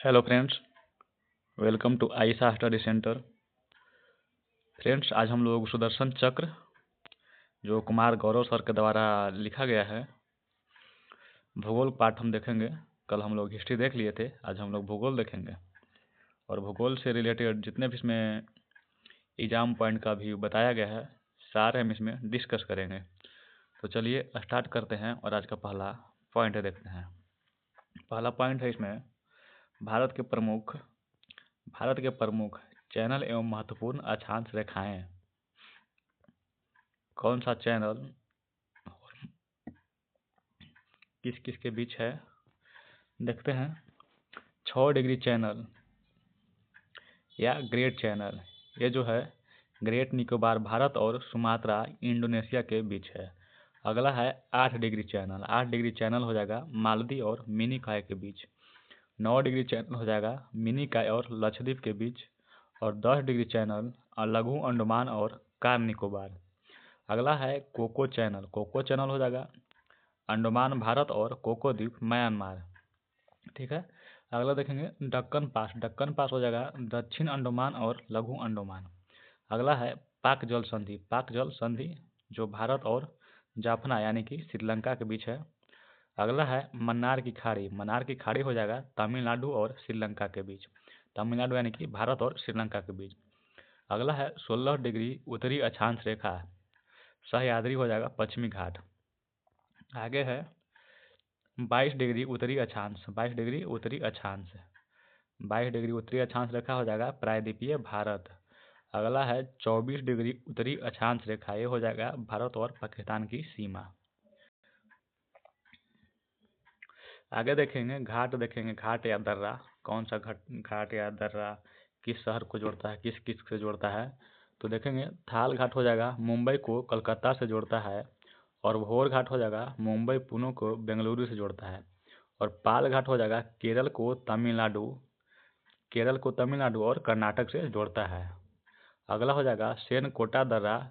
Hello friends, welcome to Ayesha study centre. Friends, आज हम लोग सुदर्शन चक्र जो कुमार गौरव सर के द्वारा लिखा गया है, भूगोल पाठ हम देखेंगे। कल हम लोग हिस्ट्री देख लिए थे, आज हम लोग भूगोल देखेंगे और भूगोल से रिलेटेड जितने भी इसमें एग्जाम पॉइंट का भी बताया गया है सारे हम इसमें डिस्कस करेंगे। तो चलिए स्टार्ट करते हैं और आज का पहला पॉइंट देखते हैं। पहला पॉइंट है इसमें भारत के प्रमुख चैनल एवं महत्वपूर्ण अक्षांश रेखाएं। कौन सा चैनल किस किस के बीच है देखते हैं। 6 डिग्री चैनल या ग्रेट चैनल, ये जो है ग्रेट निकोबार भारत और सुमात्रा इंडोनेशिया के बीच है। अगला है 8 डिग्री चैनल। 8 डिग्री चैनल हो जाएगा मालदीव और मिनीकॉय के बीच। 9 डिग्री चैनल हो जाएगा मिनीकॉय और लक्षद्वीप के बीच। और 10 डिग्री चैनल लघु अंडमान और कार निकोबार। अगला है कोको चैनल। कोको चैनल हो जाएगा अंडमान भारत और कोको द्वीप म्यांमार। ठीक है। अगला देखेंगे दक्कन पास। दक्कन पास हो जाएगा दक्षिण अंडमान और लघु अंडमान। अगला है पाक जल संधि। पाक जल संधि जो भारत और जाफना यानी कि श्रीलंका के बीच है। अगला है मन्नार की खाड़ी। मन्नार की खाड़ी हो जाएगा तमिलनाडु और श्रीलंका के बीच। तमिलनाडु यानी कि भारत और श्रीलंका के बीच। अगला है 16 डिग्री उत्तरी अक्षांश रेखा। सह्याद्री हो जाएगा पश्चिमी घाट। आगे है 22 डिग्री उत्तरी अक्षांश। 22 डिग्री उत्तरी अक्षांश 22 डिग्री उत्तरी अक्षांश रेखा हो जाएगा प्रायद्वीपीय भारत। अगला है 24 डिग्री उत्तरी अक्षांश रेखा, ये हो जाएगा भारत और पाकिस्तान की सीमा। आगे देखेंगे घाट। देखेंगे घाट या दर्रा, कौन सा घाट या दर्रा किस शहर को जोड़ता है, किस किस से जोड़ता है। तो देखेंगे थाल घाट हो जाएगा मुंबई को कलकत्ता से जोड़ता है। और भोर घाट हो जाएगा मुंबई पुणे को बेंगलुरु से जोड़ता है। और पाल घाट हो जाएगा केरल को तमिलनाडु और कर्नाटक से जोड़ता है। अगला हो जाएगा सेनकोटा दर्रा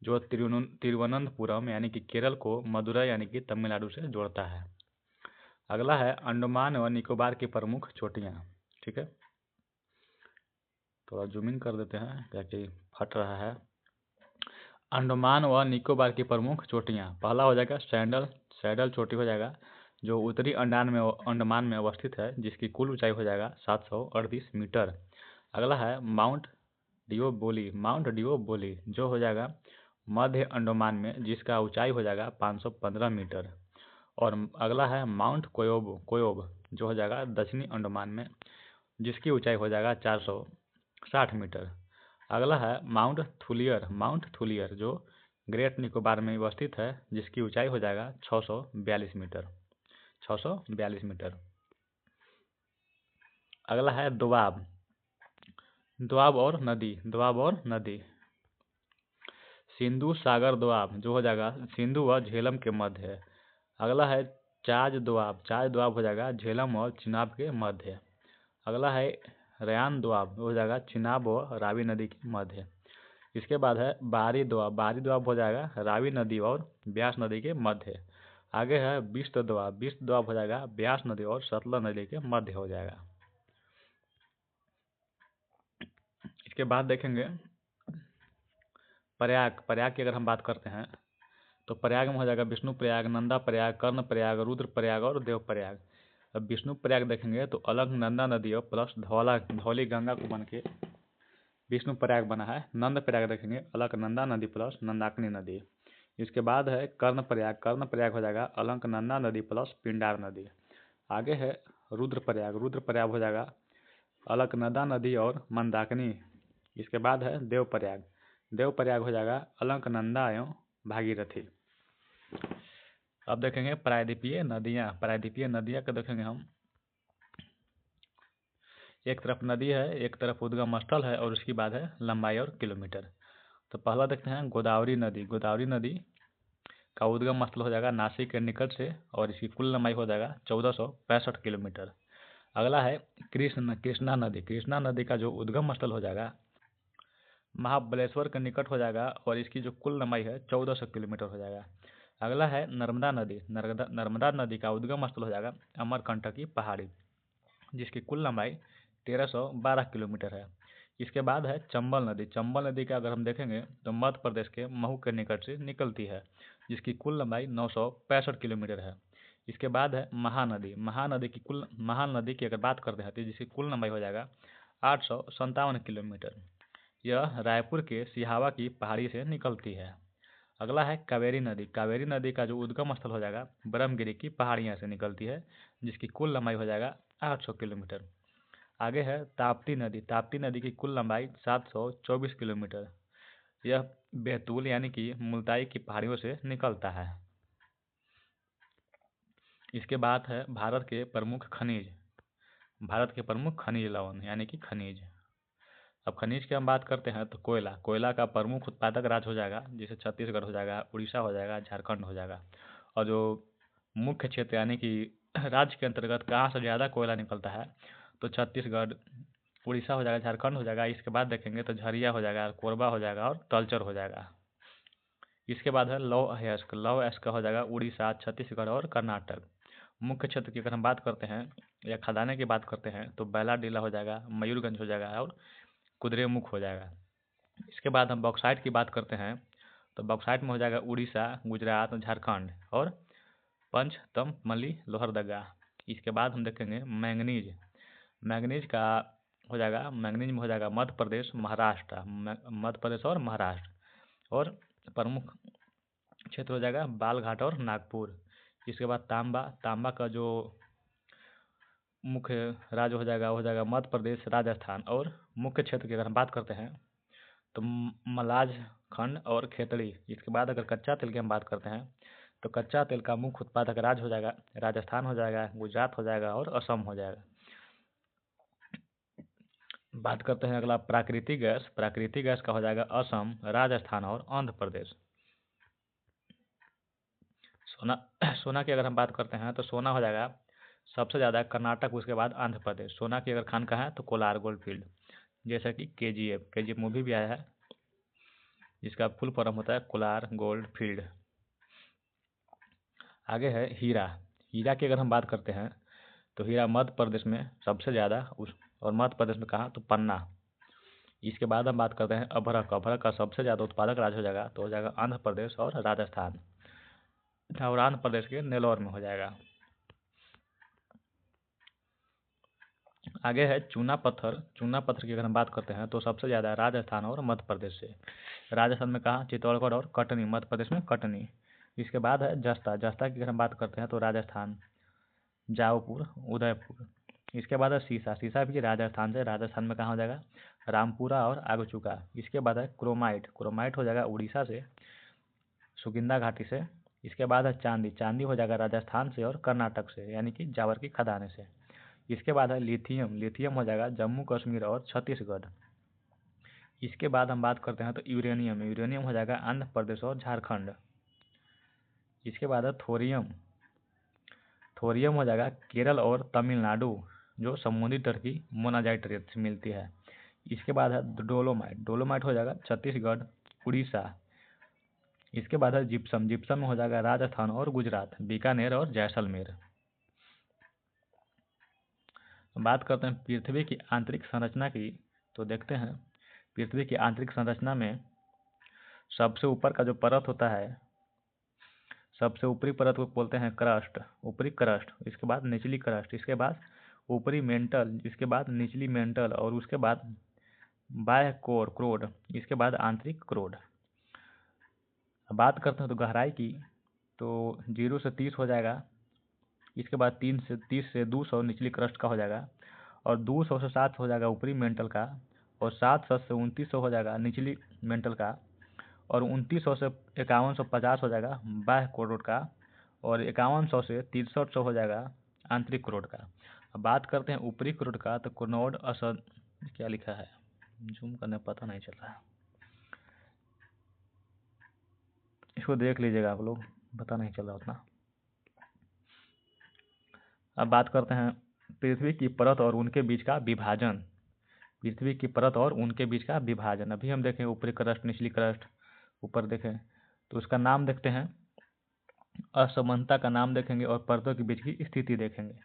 जो तिरुवनंतपुरम यानी कि केरल को मदुरै यानी कि तमिलनाडु से जोड़ता है। अगला है अंडमान व निकोबार की प्रमुख चोटियाँ। ठीक है, थोड़ा जूम इन कर देते हैं क्या कि फट रहा है। अंडमान व निकोबार की प्रमुख चोटियाँ, पहला हो जाएगा सैडल चोटी हो जाएगा जो उत्तरी अंडमान में अवस्थित है, जिसकी कुल ऊंचाई हो जाएगा 738 मीटर। अगला है माउंट डिओबोली जो हो जाएगा मध्य अंडमान में, जिसका ऊंचाई हो जाएगा 515 मीटर। और अगला है माउंट कोयोब जो हो जाएगा दक्षिणी अंडमान में, जिसकी ऊंचाई हो जाएगा 460 मीटर। अगला है माउंट थुलियर जो ग्रेट निकोबार में अवस्थित है, जिसकी ऊंचाई हो जाएगा 642 मीटर। 642 मीटर। अगला है दोआब और नदी। सिंधु सागर दोआब जो हो जाएगा सिंधु व झेलम के मध्य है। अगला है चाज दोआब हो जाएगा झेलम और चिनाब के मध्य। अगला है रयान दोआब हो जाएगा चिनाब और रावी नदी के मध्य। इसके बाद है बारी दोआब हो जाएगा रावी नदी और ब्यास नदी के मध्य। आगे है बिस्त दोआब हो जाएगा ब्यास नदी और सतलज नदी के मध्य हो जाएगा। इसके बाद देखेंगे प्रयाग की अगर हम बात करते हैं तो प्रयाग में हो जाएगा विष्णु प्रयाग, नंदा प्रयाग, कर्ण प्रयाग, रुद्र प्रयाग और देव प्रयाग। अब विष्णु प्रयाग देखेंगे तो अलकनंदा नदी और प्लस धौली गंगा को बन के विष्णु प्रयाग बना है। नंद प्रयाग देखेंगे अलकनंदा नदी प्लस नंदाकिनी नदी। इसके बाद है कर्ण प्रयाग हो जाएगा अलकनंदा नदी प्लस पिंडार नदी। आगे है रुद्र प्रयाग हो जाएगा अलकनंदा नदी और मंदाकिनी। इसके बाद है देव प्रयाग हो जाएगा अलकनंदा एवं भागीरथी। अब देखेंगे प्रायद्वीपीय नदियाँ का देखेंगे हम। एक तरफ नदी है, एक तरफ उद्गम स्थल है और उसके बाद है लंबाई और किलोमीटर। तो पहला देखते हैं गोदावरी नदी का उद्गम स्थल हो जाएगा नासिक के निकट से और इसकी कुल लंबाई हो जाएगा 1465 किलोमीटर। अगला है कृष्णा नदी का जो उद्गम स्थल हो जाएगा महाबलेश्वर के निकट हो जाएगा और इसकी जो कुल लंबाई है 1400 किलोमीटर हो जाएगा। अगला है नर्मदा नदी का उद्गम स्थल हो जाएगा अमरकंटकी पहाड़ी जिसकी कुल लंबाई 1312 किलोमीटर है। इसके बाद है चंबल नदी। चंबल नदी का अगर हम देखेंगे तो मध्य प्रदेश के महू के निकट से निकलती है, जिसकी कुल लंबाई 965 किलोमीटर है। इसके बाद है महानदी। महानदी की अगर बात करते हैं तो जिसकी कुल लंबाई हो जाएगा 857 किलोमीटर। यह रायपुर के सिहावा की पहाड़ी से निकलती है। अगला है कावेरी नदी। कावेरी नदी का जो उद्गम स्थल हो जाएगा ब्रह्मगिरी की पहाड़ियाँ से निकलती है, जिसकी कुल लंबाई हो जाएगा 800 किलोमीटर। आगे है ताप्ती नदी। ताप्ती नदी की कुल लंबाई 724 किलोमीटर। यह बैतूल यानी कि मुल्ताई की पहाड़ियों से निकलता है। इसके बाद है भारत के प्रमुख खनिज लवण यानी कि खनिज। अब खनिज की हम बात करते हैं तो कोयला का प्रमुख उत्पादक राज्य हो जाएगा, जैसे छत्तीसगढ़ हो जाएगा, उड़ीसा हो जाएगा, झारखंड हो जाएगा। और जो मुख्य क्षेत्र यानी कि राज्य के अंतर्गत कहाँ से ज़्यादा कोयला निकलता है तो छत्तीसगढ़, उड़ीसा हो जाएगा, झारखंड हो जाएगा। इसके बाद देखेंगे तो झरिया हो जाएगा, कोरबा हो जाएगा और तलचर हो जाएगा। इसके बाद है लौह अयस्क हो जाएगा उड़ीसा, छत्तीसगढ़ और कर्नाटक। मुख्य क्षेत्र की अगर हम बात करते हैं या खदाने की बात करते हैं तो बैलाडीला हो जाएगा, मयूरगंज हो जाएगा और कुद्रेमुख हो जाएगा। इसके बाद हम बॉक्साइट की बात करते हैं तो बॉक्साइट में हो जाएगा उड़ीसा, गुजरात, झारखंड और पंचतममली, लोहरदगा। इसके बाद हम देखेंगे मैंगनीज। मैंगनीज में हो जाएगा मध्य प्रदेश, और महाराष्ट्र। और प्रमुख क्षेत्र हो जाएगा बालघाट और नागपुर। इसके बाद तांबा का जो मुख्य राज्य हो जाएगा मध्य प्रदेश, राजस्थान। और मुख्य क्षेत्र की अगर हम बात करते हैं तो मलाज खंड और खेतड़ी। इसके बाद अगर कच्चा तेल की हम बात करते हैं तो कच्चा तेल का मुख्य उत्पादक राज्य हो जाएगा राजस्थान हो जाएगा, गुजरात हो जाएगा और असम हो जाएगा। बात करते हैं अगला प्राकृतिक गैस। प्राकृतिक गैस का हो जाएगा असम, राजस्थान और आंध्र प्रदेश। सोना की अगर हम बात करते हैं तो सोना हो जाएगा सबसे ज़्यादा कर्नाटक, उसके बाद आंध्र प्रदेश। सोना की अगर खान कहाँ है तो कोलार गोल्ड फील्ड, जैसा कि KGF मूवी भी आया है जिसका फुल फॉर्म होता है कोलार गोल्ड फील्ड। आगे है हीरा की अगर हम बात करते हैं तो हीरा मध्य प्रदेश में सबसे ज़्यादा और मध्य प्रदेश में कहाँ तो पन्ना। इसके बाद हम बात करते हैं अभ्रक का सबसे ज़्यादा उत्पादक राज्य हो जाएगा तो हो जाएगा आंध्र प्रदेश और राजस्थान, और आंध्र प्रदेश के नेल्लोर में हो जाएगा। आगे है चूना पत्थर की अगर हम बात करते हैं तो सबसे ज़्यादा राजस्थान और मध्य प्रदेश से। राजस्थान में कहाँ चित्तौड़गढ़ और कटनी, मध्य प्रदेश में कटनी। इसके बाद है जस्ता की अगर हम बात करते हैं तो राजस्थान, जाओपुर, उदयपुर। इसके बाद है सीसा भी राजस्थान से। राजस्थान में कहाँ हो जाएगा रामपुरा और आगचुका। इसके बाद है क्रोमाइट हो जाएगा उड़ीसा से, सुकिंदा घाटी से। इसके बाद है चांदी हो जाएगा राजस्थान से और कर्नाटक से, यानी कि जावर की खदाने से। इसके बाद है लिथियम हो जाएगा जम्मू कश्मीर और छत्तीसगढ़। इसके बाद हम बात करते हैं तो यूरेनियम हो जाएगा आंध्र प्रदेश और झारखंड। इसके बाद है थोरियम हो जाएगा केरल और तमिलनाडु, जो समुद्री तट की मोनाजाइट रेत से मिलती है। इसके बाद है डोलोमाइट हो जाएगा छत्तीसगढ़, उड़ीसा। इसके बाद है जिप्सम हो जाएगा राजस्थान और गुजरात, बीकानेर और जैसलमेर। बात करते हैं पृथ्वी की आंतरिक संरचना की तो देखते हैं पृथ्वी की आंतरिक संरचना में सबसे ऊपर का जो परत होता है, सबसे ऊपरी परत को बोलते हैं ऊपरी क्रस्ट। इसके बाद निचली क्रस्ट, इसके बाद ऊपरी मेंटल, इसके बाद निचली मेंटल और उसके बाद बाह्य क्रोड, इसके बाद आंतरिक क्रोड। बात करते हैं तो गहराई की तो 0 से 30 हो जाएगा। इसके बाद 30 से 200 निचली क्रस्ट का हो जाएगा और 200 से 700 हो जाएगा ऊपरी मेंटल का और 700 से 2900 हो जाएगा निचली मेंटल का और 2900 से 5150 हो जाएगा बाह्य क्रोड का और 5100 से 6300 हो जाएगा आंतरिक क्रोड का। अब बात करते हैं ऊपरी क्रोड का तो क्रोनोड असर क्या लिखा है, जूम करने पता नहीं चल रहा है, इसको देख लीजिएगा आप लोग, पता नहीं चल रहा उतना। अब बात करते हैं पृथ्वी की परत और उनके बीच का विभाजन। अभी हम देखें ऊपरी क्रस्ट, निचली क्रस्ट, ऊपर देखें तो उसका नाम देखते हैं, असमानता का नाम देखेंगे और परतों के बीच की स्थिति देखेंगे।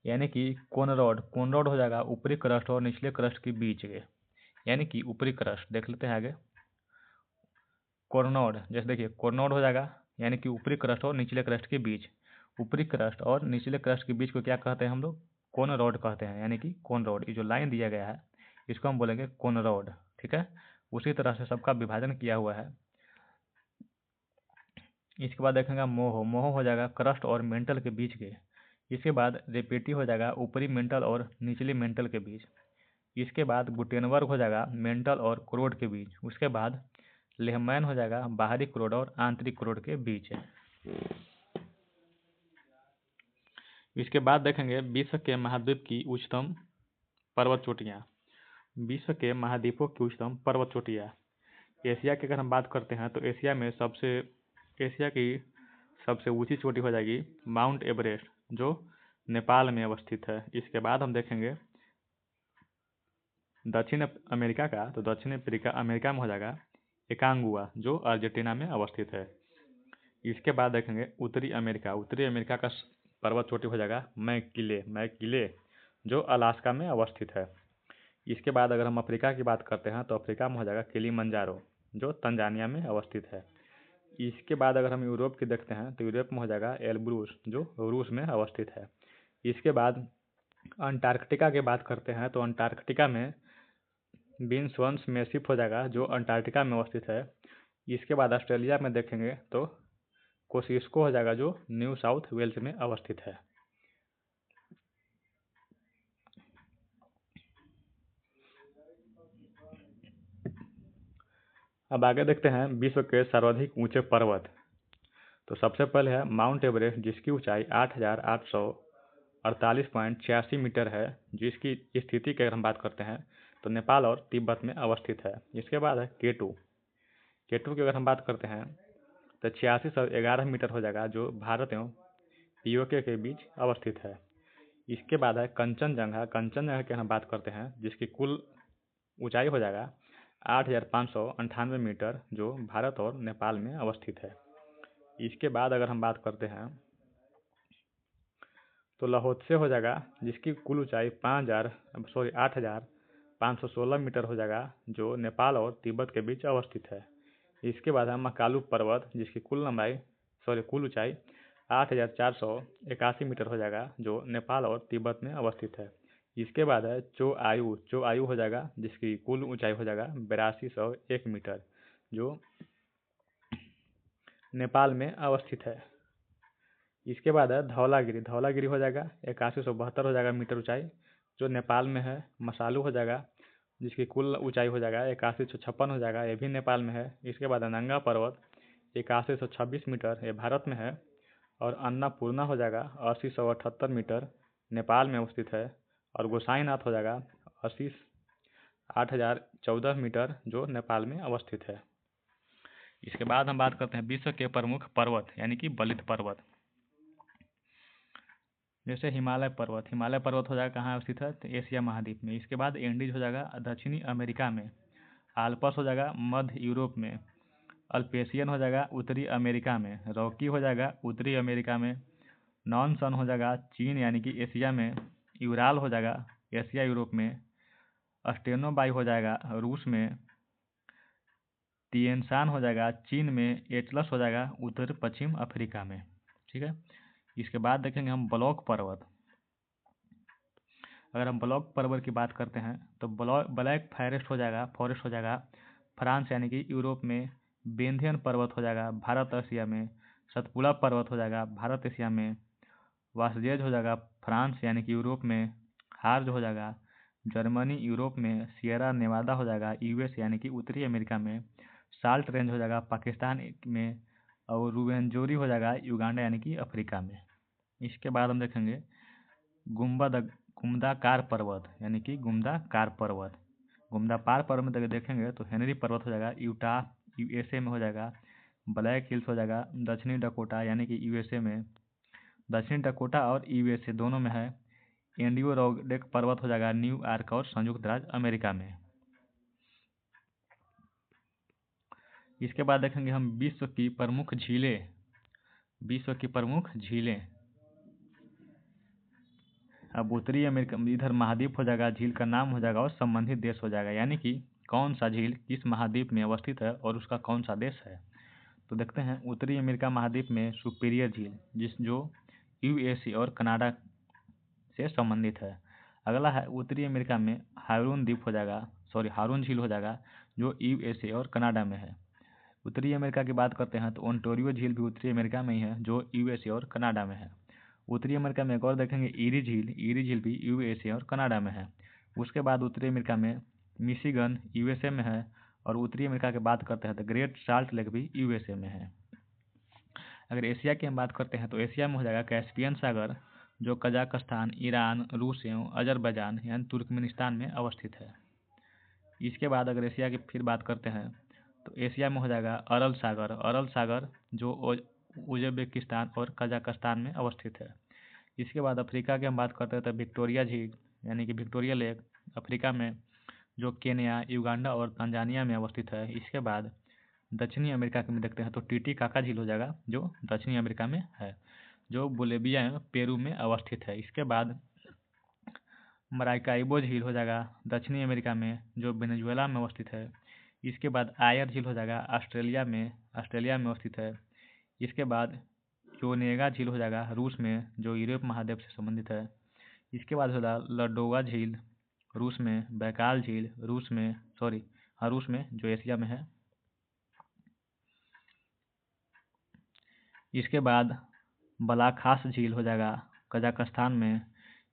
यानी कि कोनरॉड, कोनरॉड हो जाएगा ऊपरी क्रस्ट और निचले क्रस्ट के बीच के, यानी कि ऊपरी क्रस्ट। देख लेते हैं आगे, कोरनोड, जैसे देखिए कोरनोड हो जाएगा यानी कि ऊपरी क्रस्ट और निचले क्रस्ट के बीच। ऊपरी क्रस्ट और निचले क्रस्ट के बीच को क्या कहते हैं हम लोग? कोन रॉड कहते हैं, यानी कि कोन रॉड। ये जो लाइन दिया गया है इसको हम बोलेंगे कोन रॉड, ठीक है। उसी तरह से सबका विभाजन किया हुआ है। इसके बाद देखेंगे मोहो, मोहो हो जाएगा क्रस्ट और मेंटल के बीच के। इसके बाद रेपेटी हो जाएगा ऊपरी मेंटल और निचली मेंटल के बीच। इसके बाद गुटेनबर्ग हो जाएगा मेंटल और क्रोड के बीच। उसके बाद लेहमैन हो जाएगा बाहरी क्रोड और आंतरिक क्रोड के बीच। इसके बाद देखेंगे विश्व के महाद्वीप की उच्चतम पर्वत चोटियाँ। विश्व के महाद्वीपों की उच्चतम पर्वत चोटियाँ। एशिया की अगर हम बात करते हैं तो एशिया की सबसे ऊंची चोटी हो जाएगी माउंट एवरेस्ट, जो नेपाल में अवस्थित है। इसके बाद हम देखेंगे दक्षिण अमेरिका का, तो दक्षिण अमेरिका में हो जाएगा एकांगुआ, जो अर्जेंटीना में अवस्थित है। इसके बाद देखेंगे उत्तरी अमेरिका का पर्वत चोटी हो जाएगा मैकिले, जो अलास्का में अवस्थित है। इसके बाद अगर हम अफ्रीका की बात करते हैं तो अफ्रीका में हो जाएगा किलिमंजारो, जो तंजानिया में अवस्थित है। इसके बाद अगर हम यूरोप की देखते हैं तो यूरोप में हो जाएगा एल्ब्रूस, जो रूस में अवस्थित है। इसके बाद अंटार्कटिका की बात करते हैं तो अंटार्कटिका में बिनस्वंस मैसिफ हो जाएगा, जो अंटार्कटिका में अवस्थित है। इसके बाद ऑस्ट्रेलिया में देखेंगे तो कोसिस्को हो जाएगा, जो न्यू साउथ वेल्स में अवस्थित है। अब आगे देखते हैं विश्व के सर्वाधिक ऊंचे पर्वत। तो सबसे पहले है माउंट एवरेस्ट, जिसकी ऊंचाई 8,848.86 मीटर है, जिसकी स्थिति की अगर हम बात करते हैं तो नेपाल और तिब्बत में अवस्थित है। इसके बाद है केटू की अगर हम बात करते हैं तो 8611 मीटर हो जाएगा, जो भारत एवं पीओके के बीच अवस्थित है। इसके बाद है कंचनजंगा की हम बात करते हैं, जिसकी कुल ऊंचाई हो जाएगा 8,598 मीटर, जो भारत और नेपाल में अवस्थित है। इसके बाद अगर हम बात करते हैं तो लाओत्से हो जाएगा, जिसकी कुल ऊंचाई 8,516 मीटर हो जाएगा, जो नेपाल और तिब्बत के बीच अवस्थित है। इसके बाद है मकालू पर्वत, जिसकी कुल ऊंचाई 8,481 मीटर हो जाएगा, जो नेपाल और तिब्बत में अवस्थित है। इसके बाद है चोआयु हो जाएगा, जिसकी कुल ऊंचाई हो जाएगा 8201 मीटर, जो नेपाल में अवस्थित है। इसके बाद है धौलागिरी हो जाएगा 8172 हो जाएगा मीटर ऊंचाई, जो नेपाल में है। मसालू हो जाएगा, जिसकी कुल ऊंचाई हो जाएगा 8156 हो जाएगा, ये भी नेपाल में है। इसके बाद नंगा पर्वत 8126 मीटर, ये भारत में है। और अन्नपूर्णा हो जाएगा 8078 मीटर, नेपाल में अवस्थित है। और गोसाईनाथ हो जाएगा 8014 मीटर, जो नेपाल में अवस्थित है। इसके बाद हम बात करते हैं विश्व के प्रमुख पर्वत, यानी कि बलित पर्वत। जैसे हिमालय पर्वत हो जाएगा कहाँ स्थित है? तो एशिया महाद्वीप में। इसके बाद एंडीज हो जाएगा दक्षिणी अमेरिका में। आल्पस हो जाएगा मध्य यूरोप में। अल्पेशियन हो जाएगा उत्तरी अमेरिका में। रॉकी हो जाएगा उत्तरी अमेरिका में। नॉनसन हो जाएगा चीन यानी कि एशिया में। यूराल हो जाएगा एशिया यूरोप में। अस्टेनोबाई हो जाएगा रूस में। तिएनशान हो जाएगा चीन में। एटलस हो जाएगा उत्तर पश्चिम अफ्रीका में। ठीक है। इसके बाद देखेंगे हम ब्लॉक पर्वत। अगर हम ब्लॉक पर्वत की बात करते हैं तो ब्लैक फॉरेस्ट हो जाएगा फ्रांस यानी कि यूरोप में। बेंथियन पर्वत हो जाएगा भारत एशिया में। सतपुड़ा पर्वत हो जाएगा भारत एशिया में। वासजेज हो जाएगा फ्रांस यानी कि यूरोप में। हार्ज हो जाएगा जर्मनी यूरोप में। सियरा नेवादा हो जाएगा यूएस यानी कि उत्तरी अमेरिका में। साल्ट रेंज हो जाएगा पाकिस्तान में। और रुवेंजोरी हो जाएगा युगांडा यानी कि अफ्रीका में। इसके बाद हम देखेंगे गुम्दाकार पर्वत यानी कि गुम्दाकार पर्वत। गुम्दापार पर्वत में देखेंगे तो हेनरी पर्वत हो जाएगा यूटाह यूएसए में हो जाएगा। ब्लैक हिल्स हो जाएगा दक्षिणी डकोटा यानी कि यूएसए में। दक्षिणी डकोटा और यूएसए दोनों में है। एंडियोरोडेक पर्वत हो जाएगा न्यूयॉर्क और संयुक्त राज्य अमेरिका में। इसके बाद देखेंगे हम विश्व की प्रमुख झीलें। अब उत्तरी अमेरिका इधर महाद्वीप हो जाएगा, झील का नाम हो जाएगा और संबंधित देश हो जाएगा, यानी कि कौन सा झील किस महाद्वीप में अवस्थित है और उसका कौन सा देश है। तो देखते हैं उत्तरी अमेरिका महाद्वीप में सुपीरियर झील जो यूएसए और कनाडा से संबंधित है। अगला है उत्तरी अमेरिका में हारून द्वीप हो जाएगा, हारून झील हो जाएगा जो यूएसए और कनाडा में है। उत्तरी अमेरिका की बात करते हैं तो ओंटारियो झील भी उत्तरी अमेरिका में ही है जो यूएसए और कनाडा में है। उत्तरी अमेरिका में एक और देखेंगे ईरी झील भी यूएसए और कनाडा में है। उसके बाद उत्तरी अमेरिका में मिशिगन यूएसए में है, और उत्तरी अमेरिका की बात करते हैं तो ग्रेट साल्ट लेक भी यूएसए में है। अगर एशिया की हम बात करते हैं तो एशिया में हो जाएगा कैस्पियन सागर जो कजाकिस्तान, ईरान, रूस एवं अजरबैजान यानी तुर्कमेनिस्तान में अवस्थित है। इसके बाद अगर एशिया की फिर बात करते हैं तो एशिया में हो जाएगा अरल सागर जो उज्बेकिस्तान और कजाकिस्तान में अवस्थित है। इसके बाद अफ्रीका की हम बात करते हैं तो विक्टोरिया झील यानी कि विक्टोरिया लेक अफ्रीका में जो केन्या, युगांडा और तंजानिया में अवस्थित है। इसके बाद दक्षिणी अमेरिका में देखते हैं तो टीटीकाका झील हो जाएगा जो दक्षिणी अमेरिका में है, जो बोलिविया एवं पेरू में अवस्थित है। इसके बाद मराइकाइबो झील हो जाएगा दक्षिणी अमेरिका में जो वेनेजुएला में अवस्थित है। इसके बाद आयर झील हो जाएगा ऑस्ट्रेलिया में अवस्थित है। इसके बाद योनेगा झील हो जाएगा रूस में जो यूरोप महाद्वीप से संबंधित है। इसके बाद होगा लडोगा झील रूस में, बैकाल झील रूस में जो एशिया में है। इसके बाद बलाखास झील हो जाएगा कजाकिस्तान में।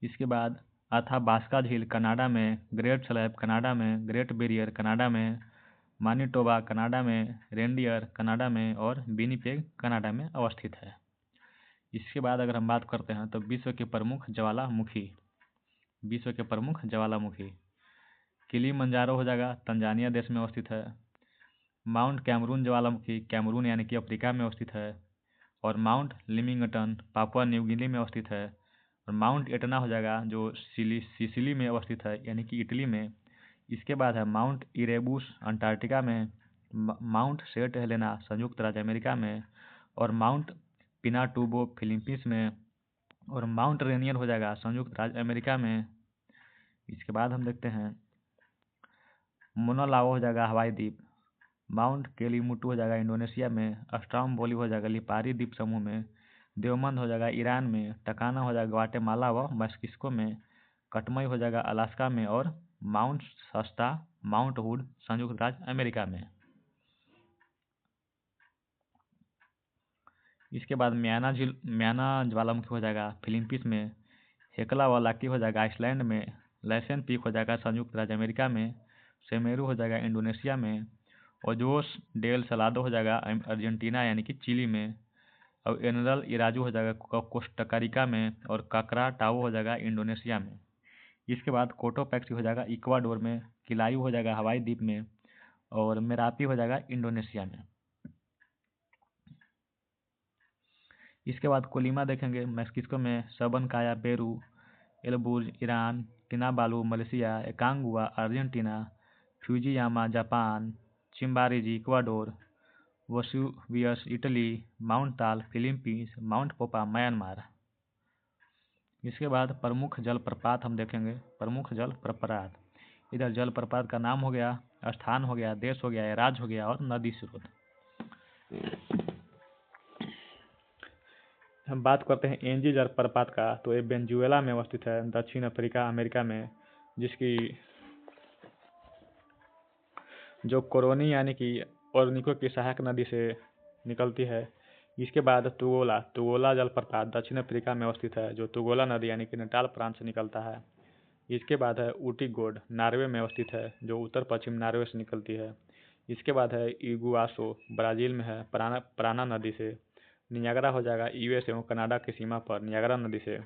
इसके बाद अथाबास्का झील कनाडा में, ग्रेट स्लैब कनाडा में, ग्रेट बैरियर कनाडा में, मानिटोबा कनाडा में, रेनडियर कनाडा में और विनिपेग कनाडा में अवस्थित है। इसके बाद अगर हम बात करते हैं तो विश्व के प्रमुख ज्वालामुखी किलिमंजारो हो जाएगा तंजानिया देश में अवस्थित है। माउंट कैमरून ज्वालामुखी कैमरून यानी कि अफ्रीका में अवस्थित है। और माउंट लिमिंगटन पापुआ न्यू गिनी में अवस्थित है। और माउंट एटना हो जाएगा जो सिसिली में अवस्थित है यानी कि इटली में। इसके बाद है माउंट इरेबुस अंटार्कटिका में, माउंट सेंट हेलेना संयुक्त राज्य अमेरिका में, और माउंट पिनाटुबो फिलीपींस में, और माउंट रेनियर हो जाएगा संयुक्त राज्य अमेरिका में। इसके बाद हम देखते हैं मोना लावा हो जाएगा हवाई द्वीप, माउंट केलीमुटू हो जाएगा इंडोनेशिया में, अस्ट्रामबोली हो जाएगा लिपारी द्वीप समूह में, देवमंद हो जाएगा ईरान में, टकाना हो जाएगा ग्वाटेमाला व मैक्सिको में, कटमई हो जाएगा अलास्का में, और माउंट सस्ता माउंट हुड संयुक्त राज्य अमेरिका में। इसके बाद म्याना ज्वालामुखी हो जाएगा फिलीपींस में, हेकला व लाकी हो जाएगा आइसलैंड में, लैसन पीक हो जाएगा संयुक्त राज्य अमेरिका में, सेमेरू हो जाएगा इंडोनेशिया में, ओजोस डेल सलादो हो जाएगा अर्जेंटीना यानी कि चिली में, और एनरल इराजू हो जाएगा कोस्टारिका में, और काकरा टाओ हो जाएगा इंडोनेशिया में। इसके बाद कोटोपैक्सी हो जाएगा इक्वाडोर में, किलायू हो जाएगा हवाई द्वीप में, और मेरापी हो जाएगा इंडोनेशिया में। इसके बाद कोलिमा देखेंगे मैक्सिको में, सबनकाया पेरू, एलबुर्ज ईरान, टिनाबालू मलेशिया, एकांगुआ अर्जेंटीना, फ्यूजियामा जापान, चिम्बारेजी Ecuador, Vesuvius Italy, mount Taal Philippines, mount Popa Myanmar. इसके बाद प्रमुख जलप्रपात हम देखेंगे, प्रमुख जलप्रपात इधर जलप्रपात का नाम हो गया, स्थान हो गया, देश हो गया, राज्य हो गया और नदी स्रोत। हम बात करते हैं एनजी जलप्रपात का, तो ये वेनेजुएला में अवस्थित है दक्षिण अफ्रीका अमेरिका में, जिसकी जो कोरोनी यानी कि ओरनिको की सहायक नदी से निकलती है। इसके बाद तुगोला जलप्रपात दक्षिण अफ्रीका में अवस्थित है जो तुगोला नदी यानी कि नटाल प्रांत से निकलता है। इसके बाद है ऊटी गोड नॉर्वे में अवस्थित है जो उत्तर पश्चिम नॉर्वे से निकलती है। इसके बाद है इगुआसो ब्राज़ील में है पराना नदी से। नियाग्रा हो जाएगा यूएस एवं कनाडा की सीमा पर नियाग्रा नदी से।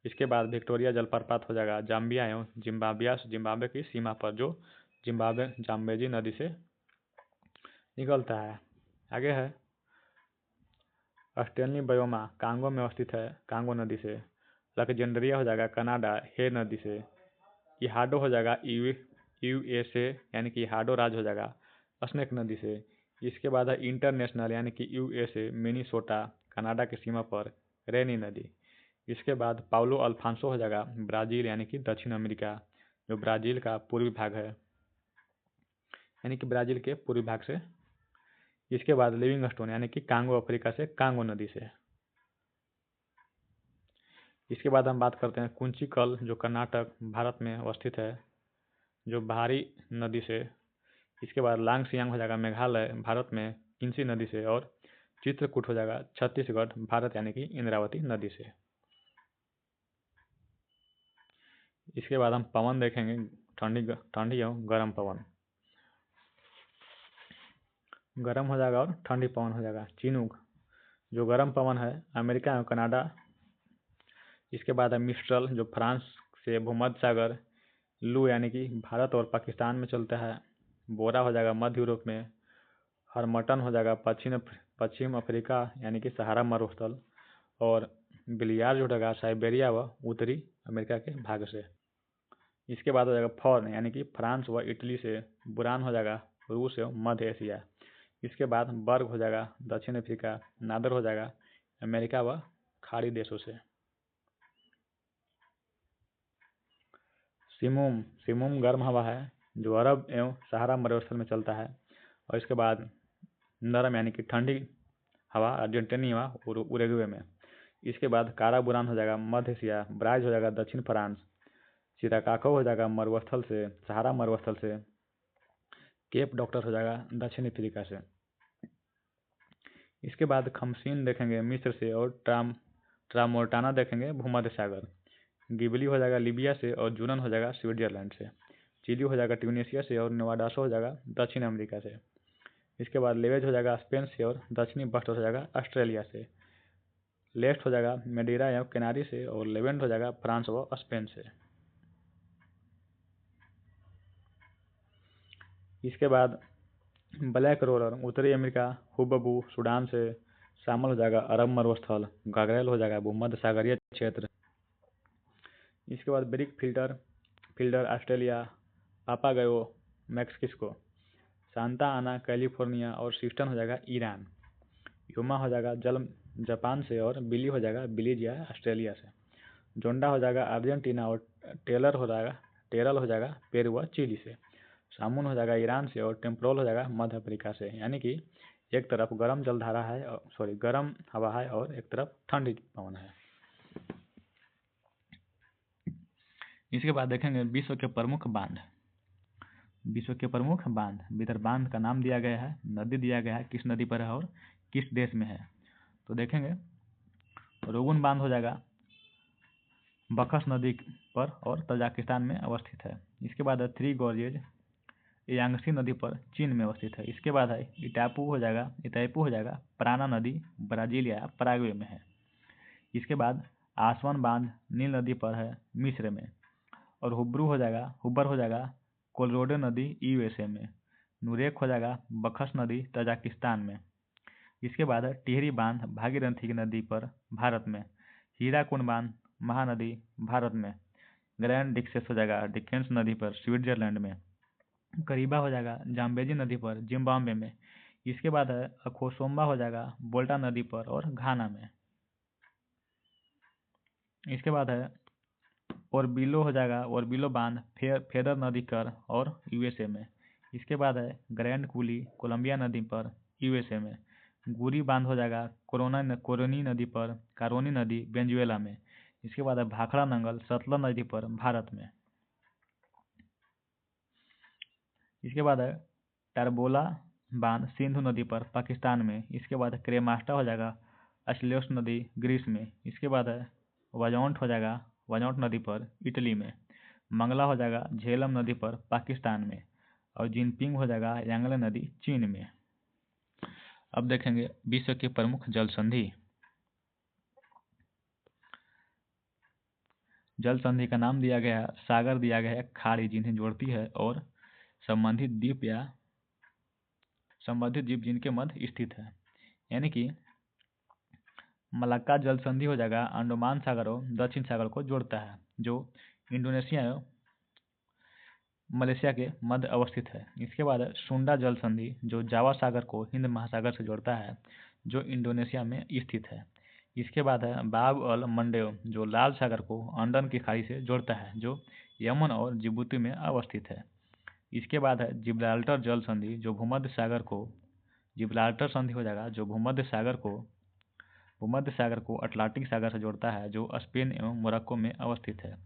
इसके बाद विक्टोरिया जलप्रपात हो जाएगा जाम्बिया एवं जिम्बाब्वे की सीमा पर जो जाम्बेजी नदी से निकलता है। आगे है ऑस्ट्रेलियन बायोमा कांगो में अवस्थित है कांगो नदी से। लक्जेंड्रिया हो जाएगा कनाडा हे नदी से। इहाडो हो जाएगा यूएसए यानी कि इहाडो राज्य हो जाएगा स्नेक नदी से। इसके बाद है इंटरनेशनल यानी कि यूएसए मिनीसोटा कनाडा की सीमा पर रेनी नदी। इसके बाद पाउलो अल्फांसो हो जाएगा ब्राज़ील यानी कि दक्षिण अमेरिका, जो ब्राज़ील का पूर्वी भाग है, यानी कि ब्राज़ील के पूर्वी भाग से। इसके बाद लिविंगस्टोन यानी कि कांगो अफ्रीका से, कांगो नदी से। इसके बाद हम बात करते हैं कुंचिकल, जो कर्नाटक भारत में अवस्थित है, जो भारी नदी से। इसके बाद लांगसियांग हो जाएगा मेघालय भारत में, किन्सी नदी से। और चित्रकूट हो जाएगा छत्तीसगढ़ भारत यानी कि इंद्रावती नदी से। इसके बाद हम पवन देखेंगे, ठंडी एवं गर्म पवन। गर्म हो जाएगा और ठंडी पवन हो जाएगा चिनूक, जो गर्म पवन है अमेरिका एवं कनाडा। इसके बाद है मिस्ट्रल, जो फ्रांस से भूमध्य सागर। लू यानी कि भारत और पाकिस्तान में चलता है। बोरा हो जाएगा मध्य यूरोप में। हरमटन हो जाएगा पश्चिम अफ्रीका यानी कि सहारा मरुस्थल। और बिलियार जो रहेगा साइबेरिया व उत्तरी अमेरिका के भाग से। इसके बाद हो जाएगा फॉर्न यानी कि फ्रांस व इटली से। बुरान हो जाएगा रूस एवं मध्य एशिया। इसके बाद बर्ग हो जाएगा दक्षिण अफ्रीका। नादर हो जाएगा अमेरिका व खाड़ी देशों से। सिमुम गर्म हवा है, जो अरब एवं सहारा मरुस्थल में चलता है। और इसके बाद नरम यानी कि ठंडी हवा अर्जेंटीनी हवा उरुग्वे में। इसके बाद कारा बुरान हो जाएगा मध्य एशिया। ब्राज हो जाएगा दक्षिण फ्रांस। सिराकाको हो जाएगा मरुस्थल से, सहारा मरुस्थल से। केप डॉक्टर हो जाएगा दक्षिण अफ्रीका से। इसके बाद खमसीन देखेंगे मिस्र से। और ट्रामोर्टाना देखेंगे भूमध्य सागर। गिबली हो जाएगा लीबिया से। और जूनन हो जाएगा स्विट्जरलैंड से। चिली हो जाएगा ट्यूनीशिया से। और नेवाडासो हो जाएगा दक्षिण अमेरिका से। इसके बाद लेवेज हो जाएगा स्पेन से। और दक्षिणी बस्टर हो जाएगा ऑस्ट्रेलिया से। लेस्ट हो जाएगा मेडेरा या कैनारी से। और लेवेंट हो जाएगा फ्रांस व स्पेन से। इसके बाद ब्लैक रोलर उत्तरी अमेरिका हुबबू सूडान से। शामिल हो जाएगा अरब मरुस्थल। गागरेल हो जाएगा भूमध्य सागरीय क्षेत्र। इसके बाद brickfielder Australia. Papagayo Mexico. Santa Ana California. और सिस्टन हो जाएगा ईरान। यूमा हो जाएगा जापान से। और बिली हो जाएगा बिलीज या ऑस्ट्रेलिया से। जोंडा हो जाएगा अर्जेंटीना। और टेरल हो जाएगा पेरू व चिली से। सामुन हो जाएगा ईरान से। और टेम्पोरल हो जाएगा मध्य अफ्रीका से। यानी कि एक तरफ गर्म जलधारा है, गर्म हवा है, और एक तरफ ठंडी पवन है। इसके बाद देखेंगे विश्व के प्रमुख बांध। विश्व के प्रमुख बांध, इधर बांध का नाम दिया गया है, नदी दिया गया है, किस नदी पर है और किस देश में है। तो देखेंगे रोगुन बांध हो जाएगा बखस नदी पर और तजाकिस्तान में अवस्थित है। इसके बाद है थ्री गॉर्जेज, यांगसी नदी पर चीन में अवस्थित है। इसके बाद है इटापू हो जाएगा प्राना नदी ब्राजील या पराग्वे में है। इसके बाद आसवन बांध नील नदी पर है मिस्र में। और हुब्बर हो जाएगा कोलोराडो नदी यूएसए में। नुरेक हो जाएगा बखस नदी तजाकिस्तान में। इसके बाद है टिहरी बांध भागीरथी नदी पर भारत में। हीराकुंड बांध महानदी भारत में। ग्रैंड डिक्सेस हो जाएगा डिकेंस नदी पर स्विट्जरलैंड में। करीबा हो जाएगा जाम्बेजी नदी पर जिम्बाब्वे में। इसके बाद है अखोसोम्बा हो जाएगा बोल्टा नदी पर और घाना में। इसके बाद है ओरबिलो हो जाएगा ओरबिलो बांध फेदर नदी कर और यूएसए में। इसके बाद है ग्रैंड कूली कोलंबिया नदी पर यूएसए में। गुरी बांध हो जाएगा कोरोनी नदी पर कारोनी नदी वेनेजुएला में। इसके बाद है भाखड़ा नंगल सतलज नदी पर भारत में। इसके बाद है टारबोला बांध सिंधु नदी पर पाकिस्तान में। इसके बाद क्रेमास्टा हो जाएगा अश्लेष नदी ग्रीस में। इसके बाद है वाजौंट हो जाएगा वाजौंट नदी पर इटली में। मंगला हो जाएगा झेलम नदी पर पाकिस्तान में। और जिनपिंग हो जाएगा यांगले नदी चीन में। अब देखेंगे विश्व के प्रमुख जल संधि। जल संधि का नाम दिया गया है, सागर दिया गया है, खाड़ी जिन्हें जोड़ती है, और संबंधित द्वीप जिनके मध्य स्थित है। यानी कि मलाक्का जल संधि हो जाएगा अंडमान सागर और दक्षिण सागर को जोड़ता है, जो इंडोनेशिया एवं मलेशिया के मध्य अवस्थित है। इसके बाद सुंडा जल संधि, जो जावा सागर को हिंद महासागर से जोड़ता है, जो इंडोनेशिया में स्थित है। इसके बाद है बाब अल मंडेव, जो लाल सागर को अंडन की खाड़ी से जोड़ता है, जो यमन और जिबूती में अवस्थित है। इसके बाद है जिब्राल्टर जल संधि, जो भूमध्य सागर को जिब्राल्टर संधि हो जाएगा, जो भूमध्य सागर को अटलांटिक सागर से जोड़ता है, जो स्पेन एवं मोरक्को में अवस्थित है।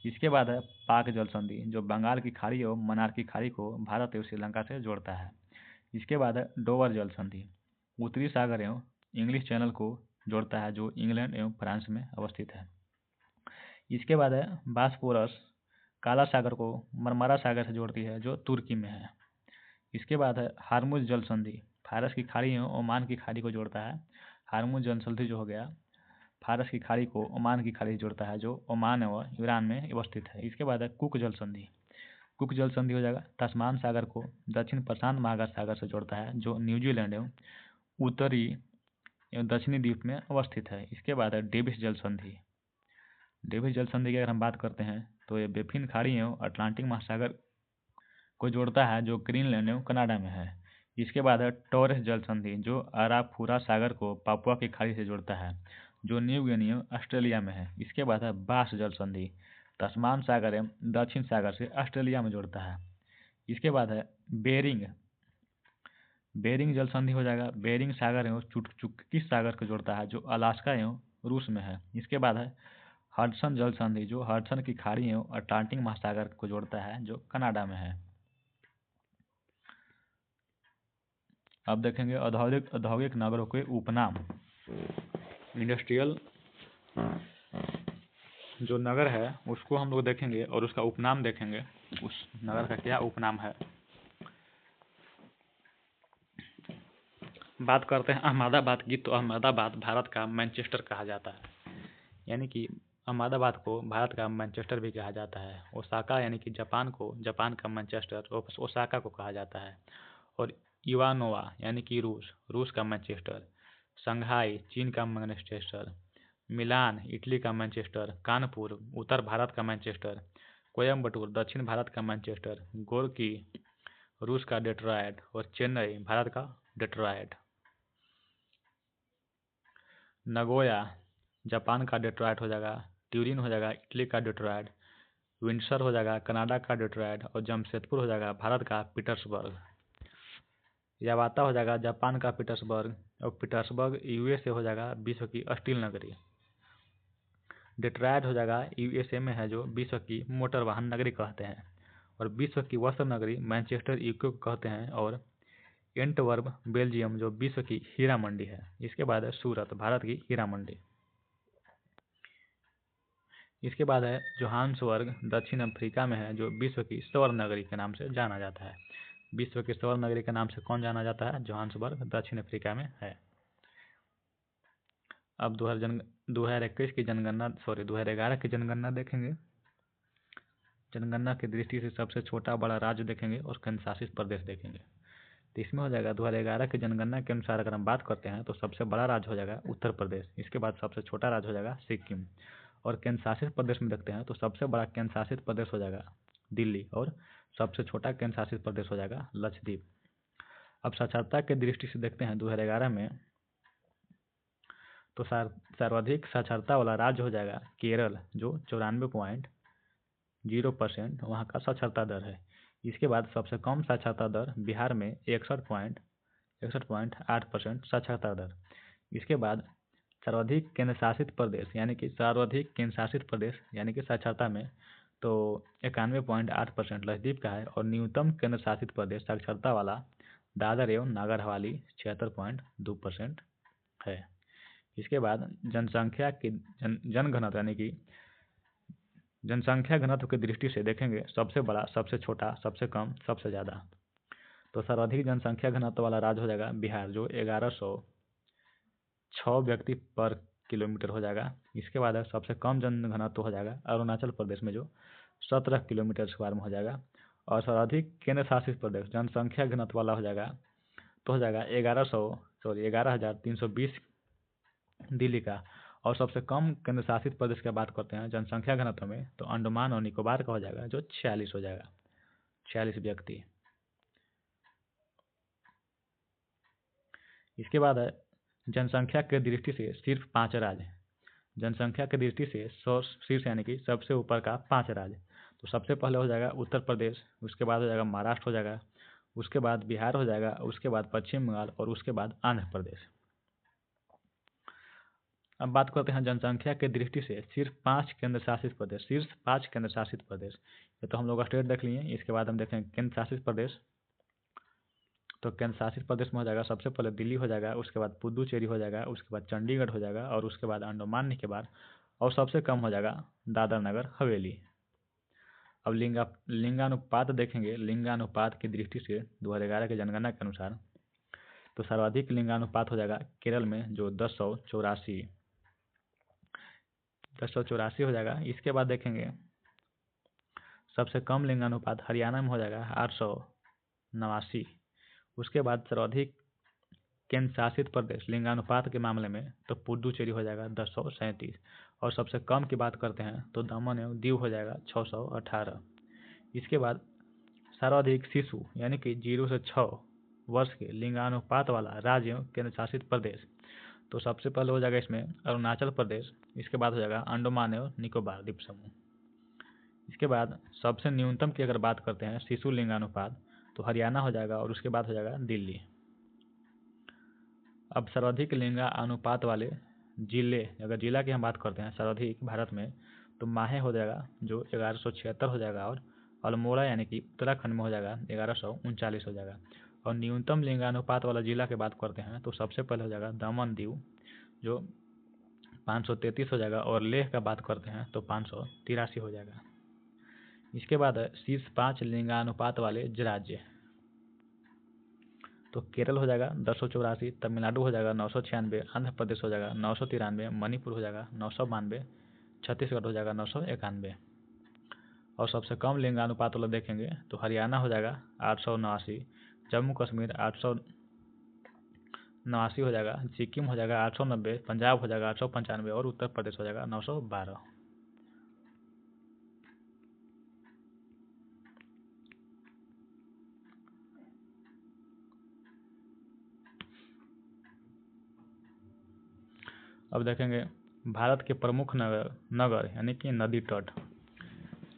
इसके बाद है पाक जल संधि, जो बंगाल की खाड़ी एवं मन्नार की खाड़ी को भारत एवं श्रीलंका से जोड़ता है। इसके बाद है डोवर जल संधि, उत्तरी सागर एवं इंग्लिश चैनल को जोड़ता है, जो इंग्लैंड एवं फ्रांस में अवस्थित है। इसके बाद है बास्पोरस, काला सागर को मरमरा सागर से जोड़ती है, जो तुर्की में है। इसके बाद है हार्मुज जल संधि, फारस की खाड़ी एवं ओमान की खाड़ी को जोड़ता है। हार्मुज जल संधि जो हो गया, फारस की खाड़ी को ओमान की खाड़ी से जोड़ता है, जो ओमान एवं ईरान में अवस्थित है। इसके बाद है कुक जल संधि, कुक जल संधि हो जाएगा, तस्मान सागर को दक्षिण प्रशांत महासागर सागर से जोड़ता है, जो न्यूजीलैंड एवं उत्तरी एवं दक्षिणी द्वीप में अवस्थित है। इसके बाद है डेविस जल संधि, डेविस जल संधि की अगर हम बात करते हैं तो ये बेफिन खाड़ी एवं अटलांटिक महासागर को जोड़ता है, जो ग्रीनलैंड एवं कनाडा में है। इसके बाद है टॉरस जल संधि, जो अराफुरा सागर को पापुआ की खाड़ी से जोड़ता है, जो न्यू गिनी एवं ऑस्ट्रेलिया में है। इसके बाद है बास जल संधि, तस्मान सागर एवं दक्षिण सागर से ऑस्ट्रेलिया में जोड़ता है। इसके बाद है बेरिंग जल संधि हो जाएगा, बेरिंग सागर एवं चुटकी सागर को जोड़ता है, जो अलास्का एवं रूस में है। इसके बाद है हडसन जल संधि, जो हडसन की खाड़ी एवं अटलांटिक महासागर को जोड़ता है, जो कनाडा में है। अब देखेंगे औद्योगिक नगरों के उपनाम। इंडस्ट्रियल जो नगर है उसको हम लोग देखेंगे और उसका उपनाम देखेंगे, उस नगर का क्या उपनाम है। बात करते हैं अहमदाबाद की, तो अहमदाबाद भारत का मैनचेस्टर कहा जाता है, यानी कि अहमदाबाद को भारत का मैनचेस्टर भी कहा जाता है। ओसाका यानी कि जापान को जापान का मैनचेस्टर ओसाका को कहा जाता है। और इवानोवा यानी कि रूस का मैनचेस्टर, शंघाई चीन का मैनचेस्टर, मिलान इटली का मैनचेस्टर, कानपुर उत्तर भारत का मैनचेस्टर, कोयम्बटूर दक्षिण भारत का मैनचेस्टर, गोरकी रूस का डेट्रॉयट और चेन्नई भारत का डेट्रॉयट। नगोया जापान का डेट्रॉयट हो जाएगा, ट्यूरिन हो जाएगा इटली का डेट्रॉयट, विंडसर हो जाएगा कनाडा का डेट्रॉयट और जमशेदपुर हो जाएगा भारत का पीटर्सबर्ग। यावाता हो जाएगा जापान का पीटर्सबर्ग और पीटर्सबर्ग यूएसए हो जाएगा विश्व की स्टील नगरी। डेट्रॉयट हो जाएगा यूएसए में है, जो विश्व की मोटर वाहन नगरी कहते हैं। और विश्व की वस्त्र नगरी मैनचेस्टर यूके को कहते हैं। और एंटवर्प बेल्जियम जो विश्व की हीरा मंडी है। इसके बाद है सूरत भारत की हीरा मंडी। इसके बाद है जोहान्सबर्ग दक्षिण अफ्रीका में है, जो विश्व की स्वर्ण नगरी के नाम से जाना जाता है। विश्व की स्वर्ण नगरी के नाम से कौन जाना जाता है? जोहान्सबर्ग दक्षिण अफ्रीका में है। अब 2021 की जनगणना 2011 की जनगणना देखेंगे। जनगणना की दृष्टि से सबसे छोटा बड़ा राज्य देखेंगे और केंद्र शासित प्रदेश देखेंगे। तो इसमें हो जाएगा 2011 की जनगणना के अनुसार अगर हम बात करते हैं तो सबसे बड़ा राज्य हो जाएगा उत्तर प्रदेश। इसके बाद सबसे छोटा राज्य हो जाएगा सिक्किम। और केंद्र शासित प्रदेश में देखते हैं तो सबसे बड़ा केंद्र शासित प्रदेश हो जाएगा दिल्ली और सबसे छोटा केंद्र शासित प्रदेश हो जाएगा लक्षद्वीप। अब साक्षरता की दृष्टि से देखते हैं 2011 में तो सर्वाधिक साक्षरता वाला राज्य हो जाएगा केरल, जो 94.0% वहाँ का साक्षरता दर है। इसके बाद सबसे कम साक्षरता दर बिहार में 61.8% साक्षरता दर। इसके बाद सर्वाधिक केंद्र शासित प्रदेश यानी कि साक्षरता में तो 91.8% लक्षद्वीप का है। और न्यूनतम केंद्र शासित प्रदेश साक्षरता वाला दादर एवं नागर हवेली 76.2% है। इसके बाद जनसंख्या की जनघनत्व यानी कि जनसंख्या घनत्व की दृष्टि से देखेंगे सबसे बड़ा, सबसे छोटा, सबसे कम, सबसे ज़्यादा। तो सर्वाधिक जनसंख्या घनत्व वाला राज्य हो जाएगा बिहार, जो 1106 व्यक्ति पर किलोमीटर हो जाएगा। इसके बाद है सबसे कम जन घनत्व हो जाएगा अरुणाचल प्रदेश में, जो 17 किलोमीटर स्क्वायर में हो जाएगा। और सर्वाधिक केंद्र शासित प्रदेश जनसंख्या घनत्व वाला हो जाएगा तो हो जाएगा 11,320 दिल्ली का। और सबसे कम केंद्र शासित प्रदेश की बात करते हैं जनसंख्या घनत्व में तो अंडमान और निकोबार का हो जाएगा, जो 46 हो जाएगा, 46 व्यक्ति। इसके बाद है जनसंख्या की दृष्टि से सिर्फ 5 राज्य, जनसंख्या की दृष्टि से शीर्ष यानी कि सबसे ऊपर का 5 राज्य। तो सबसे पहले हो जाएगा उत्तर प्रदेश, उसके बाद हो जाएगा महाराष्ट्र हो जाएगा, उसके बाद बिहार हो जाएगा, उसके बाद पश्चिम बंगाल और उसके बाद आंध्र प्रदेश। अब बात करते हैं जनसंख्या की दृष्टि से सिर्फ 5 केंद्र शासित प्रदेश, शीर्ष 5 केंद्र शासित प्रदेश। ये तो हम लोग स्टेट देख लिए, इसके बाद हम देखेंगे केंद्र शासित प्रदेश। तो केंद्र शासित प्रदेश में हो जाएगा सबसे पहले दिल्ली हो जाएगा, उसके बाद पुदुचेरी हो जाएगा, उसके बाद चंडीगढ़ हो जाएगा और उसके बाद अंडमान निकोबार और सबसे कम हो जाएगा दादर नगर हवेली। अब लिंगानुपात देखेंगे, लिंगानुपात की दृष्टि से 2011 की जनगणना के अनुसार तो सर्वाधिक लिंगानुपात हो जाएगा केरल में जो 1084 हो जाएगा। इसके बाद देखेंगे सबसे कम लिंगानुपात हरियाणा में हो जाएगा 889। उसके बाद सर्वाधिक केंद्र शासित प्रदेश लिंगानुपात के मामले में तो पुडुचेरी हो जाएगा 1037 और सबसे कम की बात करते हैं तो दमन एवं दीव हो जाएगा 618। इसके बाद सर्वाधिक शिशु यानी कि 0 से 6 वर्ष के लिंगानुपात वाला राज्य केंद्र शासित प्रदेश तो सबसे पहले हो जाएगा इसमें अरुणाचल प्रदेश, इसके बाद हो जाएगा अंडमान एवं निकोबार द्वीप समूह। इसके बाद सबसे न्यूनतम की अगर बात करते हैं शिशु लिंगानुपात तो हरियाणा हो जाएगा और उसके बाद हो जाएगा दिल्ली। अब सर्वाधिक लिंगानुपात वाले जिले, अगर जिला की हम बात करते हैं सर्वाधिक भारत में तो माहे हो जाएगा जो 1176 हो जाएगा और अल्मोड़ा यानी कि उत्तराखंड में हो जाएगा 1139 हो जाएगा। और न्यूनतम लिंगानुपात वाला जिला की बात करते हैं तो सबसे पहले हो जाएगा दमन दीव जो 533 हो जाएगा और लेह का बात करते हैं तो 583 हो जाएगा। इसके बाद शीर्ष 5 लिंगानुपात वाले राज्य तो केरल हो जाएगा 1084, तमिलनाडु हो जाएगा 996, आंध्र प्रदेश हो जाएगा 993, मणिपुर हो जाएगा 992, छत्तीसगढ़ हो जाएगा 991। और सबसे कम लिंगानुपात वाला देखेंगे तो हरियाणा हो जाएगा 889, जम्मू कश्मीर 889 हो जाएगा, सिक्किम हो जाएगा 890, पंजाब हो जाएगा 895 और उत्तर प्रदेश हो जाएगा 912। अब देखेंगे भारत के प्रमुख नगर यानी कि नदी तट,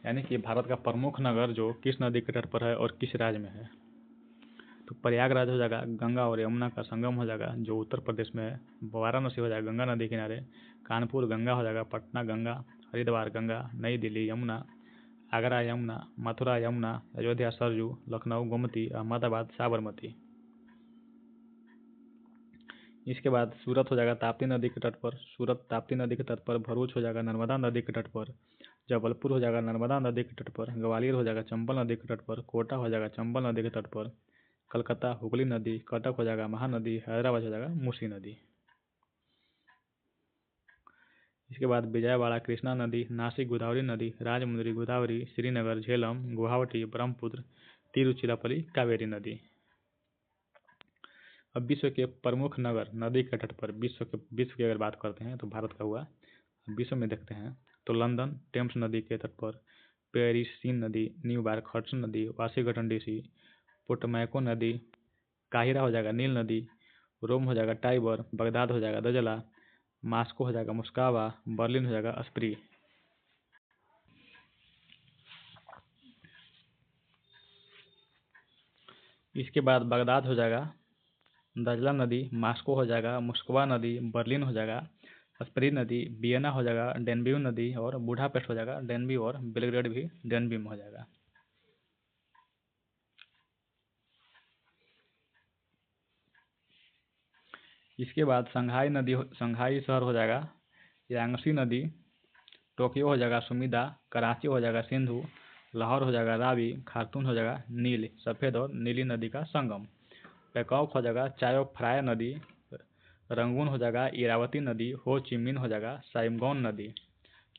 यानी कि भारत का प्रमुख नगर जो किस नदी के तट पर है और किस राज्य में है। तो प्रयागराज हो जाएगा, गंगा और यमुना का संगम हो जाएगा जो उत्तर प्रदेश में है। वाराणसी हो जाएगा गंगा नदी किनारे, कानपुर गंगा हो जाएगा, पटना गंगा, हरिद्वार गंगा, नई दिल्ली यमुना, आगरा यमुना, मथुरा यमुना, अयोध्या सरयू, लखनऊ गोमती, अहमदाबाद साबरमती। इसके बाद सूरत हो जाएगा ताप्ती नदी के तट पर, सूरत ताप्ती नदी के तट पर, भरूच हो जाएगा नर्मदा नदी के तट पर, जबलपुर हो जाएगा नर्मदा नदी के तट पर, ग्वालियर हो जाएगा चंबल नदी के तट पर, कोटा हो जाएगा चंबल नदी के तट पर, कलकत्ता हुगली नदी, कटक हो जाएगा महानदी, हैदराबाद हो जाएगा मूसी नदी। इसके बाद विजयवाड़ा कृष्णा नदी, नासिक गोदावरी नदी, राजमुंद्री गोदावरी, श्रीनगर झेलम, गुवाहाटी ब्रह्मपुत्र, तिरुचिरापल्ली कावेरी नदी। अब विश्व के प्रमुख नगर नदी के तट पर विश्व की अगर बात करते हैं तो भारत का हुआ, विश्व में देखते हैं तो लंदन टेम्स नदी के तट पर, पेरिस सीन नदी, न्यूयॉर्क हडसन नदी, वाशिंगटन डीसी पोटमैको नदी, काहिरा हो जाएगा नील नदी, रोम हो जाएगा टाइबर, बगदाद हो जाएगा दजला, मास्को हो जाएगा मुस्कावा, बर्लिन हो जाएगा स्प्री। इसके बाद बगदाद हो जाएगा दजला नदी, मास्को हो जाएगा मुस्कवा नदी, बर्लिन हो जाएगा स्प्री नदी, वियना हो जाएगा डेनब्यू नदी और बुडापेस्ट हो जाएगा डेनब्यू और बेलग्रेड भी डेनब्यू में हो जाएगा। इसके बाद संघाई शहर हो जाएगा यांगसी नदी, टोक्यो हो जाएगा सुमिदा, कराची हो जाएगा सिंधु, लाहौर हो जाएगा रावी, खार्तूम हो जाएगा नील सफ़ेद और नीली नदी का संगम, पैकॉक हो जाएगा चायो फ्राया नदी, रंगून हो जाएगा इरावती नदी, हो ची मिन हो जाएगा साइमगोन नदी,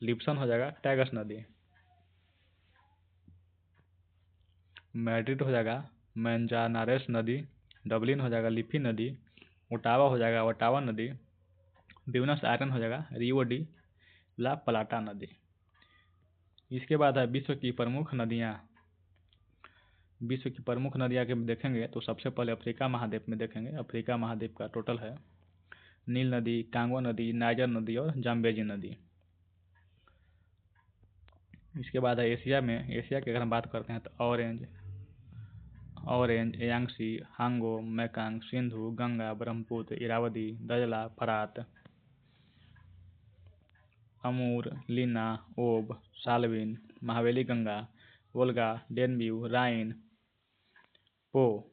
लिप्सन हो जाएगा टैगस नदी, मैड्रिड हो जाएगा मैंजानारेस नदी, डबलिन हो जाएगा लिफी नदी, ओटावा हो जाएगा ओटावा नदी, ब्यूनस आयरन हो जाएगा रियो डी ला प्लाटा नदी। इसके बाद है विश्व की प्रमुख नदियाँ के देखेंगे तो सबसे पहले अफ्रीका महाद्वीप में देखेंगे। अफ्रीका महाद्वीप का टोटल है नील नदी, कांगो नदी, नाइजर नदी और जाम्बेजी नदी। इसके बाद है एशिया में, एशिया की अगर हम बात करते हैं तो ऑरेंज, यांगसी, हांगो, मैकांग, सिंधु, गंगा, ब्रह्मपुत्र, इरावदी, दजला, फरात, अमूर, लीना, ओब, साल्विन, महावेली गंगा, वोल्गा, डेनब्यू, राइन, पो।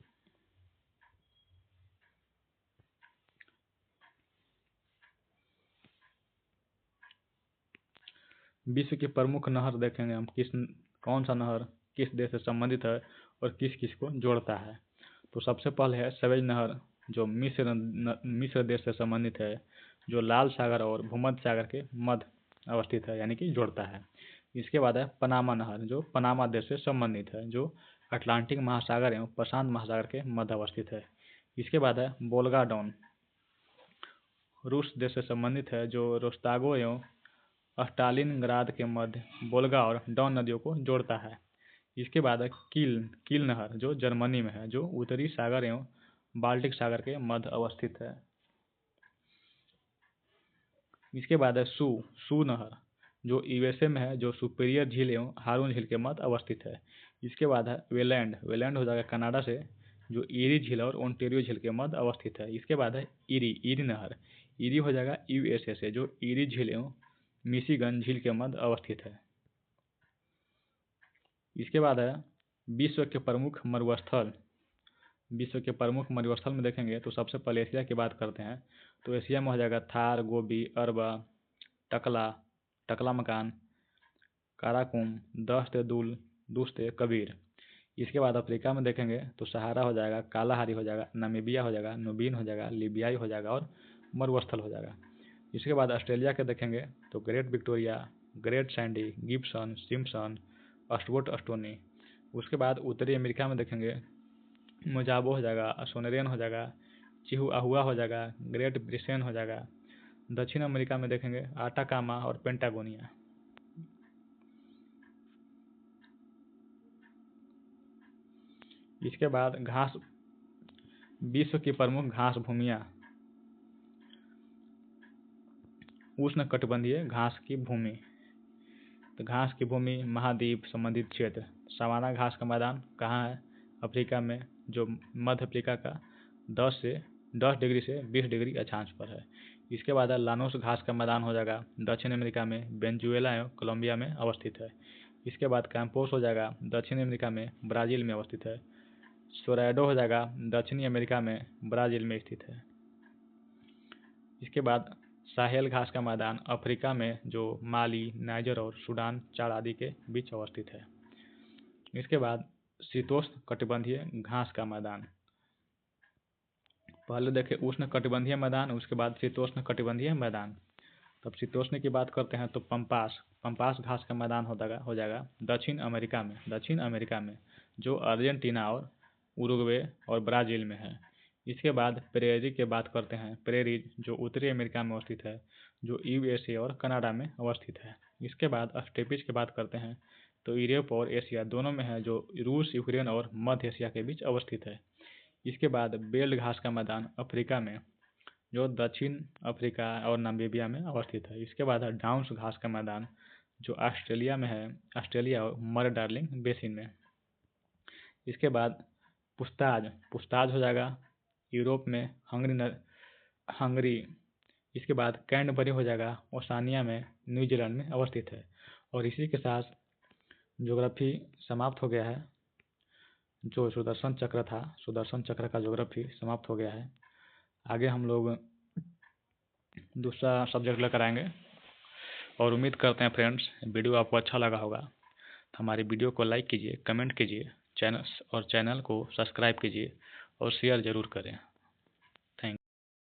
विश्व की प्रमुख नहर देखेंगे हम, कौन सा नहर किस देश से संबंधित है और किस किस को जोड़ता है। तो सबसे पहले है सवेज नहर, जो मिस्र देश से संबंधित है, जो लाल सागर और भूमध्य सागर के मध्य अवस्थित है, यानी कि जोड़ता है। इसके बाद है पनामा नहर, जो पनामा देश से संबंधित है, जो अटलांटिक महासागर एवं प्रशांत महासागर के मध्य अवस्थित है। इसके बाद है वोल्गा डॉन, रूस देश से संबंधित है, जो रोस्तागो एवं स्टालिनग्राद के मध्य वोल्गा और डॉन नदियों को जोड़ता है। इसके बाद है कील नहर, जो जर्मनी में है, जो उत्तरी सागर एवं बाल्टिक सागर के मध्य अवस्थित है। इसके बाद है सू नहर, जो यूएसए में है, जो सुपीरियर झील एवं हारून झील के मध्य अवस्थित है। इसके बाद है वेलैंड हो जाएगा कनाडा से, जो ईरी झील और ओंटेरियो झील के मध्य अवस्थित है। इसके बाद है ईरी नहर, ईरी हो जाएगा यूएसए से, जो ईरी झील एवं मिशिगन झील के मध्य अवस्थित है। इसके बाद है विश्व के प्रमुख मरुस्थल में देखेंगे तो सबसे पहले एशिया की बात करते हैं। तो एशिया में हो जाएगा थार, गोबी, अरबा, टकला मकान, काराकुम, दश्त दुश्त कबीर। इसके बाद अफ्रीका में देखेंगे तो सहारा हो जाएगा, कालाहारी हो जाएगा, नामीबिया हो जाएगा, नुबीन हो जाएगा, लीबियाई हो जाएगा और मरुस्थल हो जाएगा। इसके बाद ऑस्ट्रेलिया के देखेंगे तो great Victoria, great Sandy, Gibson, Simpson, Sturt Stony. उसके बाद उत्तरी अमेरिका में देखेंगे मोजाबो हो जाएगा, सोनेरियन हो जाएगा, चिहुआहुआ हो जाएगा, ग्रेट ब्रिटेन हो जाएगा। दक्षिण अमेरिका में देखेंगे आटाकामा और पेंटागोनिया। इसके बाद घास, विश्व की प्रमुख घास भूमियाँ, उष्ण कटिबंधीय घास की भूमि। तो घास की भूमि महाद्वीप संबंधित क्षेत्र, सवाना घास का मैदान कहाँ है? अफ्रीका में, जो मध्य अफ्रीका का 10 डिग्री से 20 डिग्री अक्षांश पर है। इसके बाद लानोस घास का मैदान हो जाएगा दक्षिण अमेरिका में, वेनेजुएला एवं कोलंबिया में अवस्थित है। इसके बाद कैंपोस हो जाएगा दक्षिण अमेरिका में, ब्राज़ील में अवस्थित है। सोराडो हो जाएगा दक्षिणी अमेरिका में, ब्राज़ील में स्थित है। इसके बाद साहेल घास का मैदान अफ्रीका में, जो माली, नाइजर और सूडान चाड आदि के बीच अवस्थित है। इसके बाद शीतोष्ण कटिबंधीय घास का मैदान, पहले देखें उष्ण कटिबंधीय मैदान, उसके बाद शीतोष्ण कटिबंधीय मैदान। तब शीतोष्ण की बात करते हैं तो पंपास घास का मैदान हो जाएगा दक्षिण अमेरिका में, जो अर्जेंटीना और उरुग्वे और ब्राज़ील में है। इसके बाद प्रेरी की बात करते हैं, प्रेरीज जो उत्तरी अमेरिका में अवस्थित है, जो यूएसए और कनाडा में अवस्थित है। इसके बाद स्टेपिज की बात करते हैं तो यूरोप और एशिया दोनों में है, जो रूस, यूक्रेन और मध्य एशिया के बीच अवस्थित है। इसके बाद बेल्ट घास का मैदान अफ्रीका में, जो दक्षिण अफ्रीका और नामीबिया में अवस्थित है। इसके बाद है डाउन्स घास का मैदान, जो ऑस्ट्रेलिया में है, ऑस्ट्रेलिया और मर डार्लिंग बेसिन में। इसके बाद पुस्ताज हो जाएगा यूरोप में, हंगरी। इसके बाद कैंटबरी हो जाएगा ओसानिया में, न्यूजीलैंड में अवस्थित है। और इसी के साथ ज्योग्राफी समाप्त हो गया है। जो सुदर्शन चक्र था, सुदर्शन चक्र का ज्योग्राफी समाप्त हो गया है। आगे हम लोग दूसरा सब्जेक्ट लेकर आएंगे और उम्मीद करते हैं फ्रेंड्स वीडियो आपको अच्छा लगा होगा। तो हमारी वीडियो को लाइक कीजिए, कमेंट कीजिए, चैनल को सब्सक्राइब कीजिए और शेयर ज़रूर करें।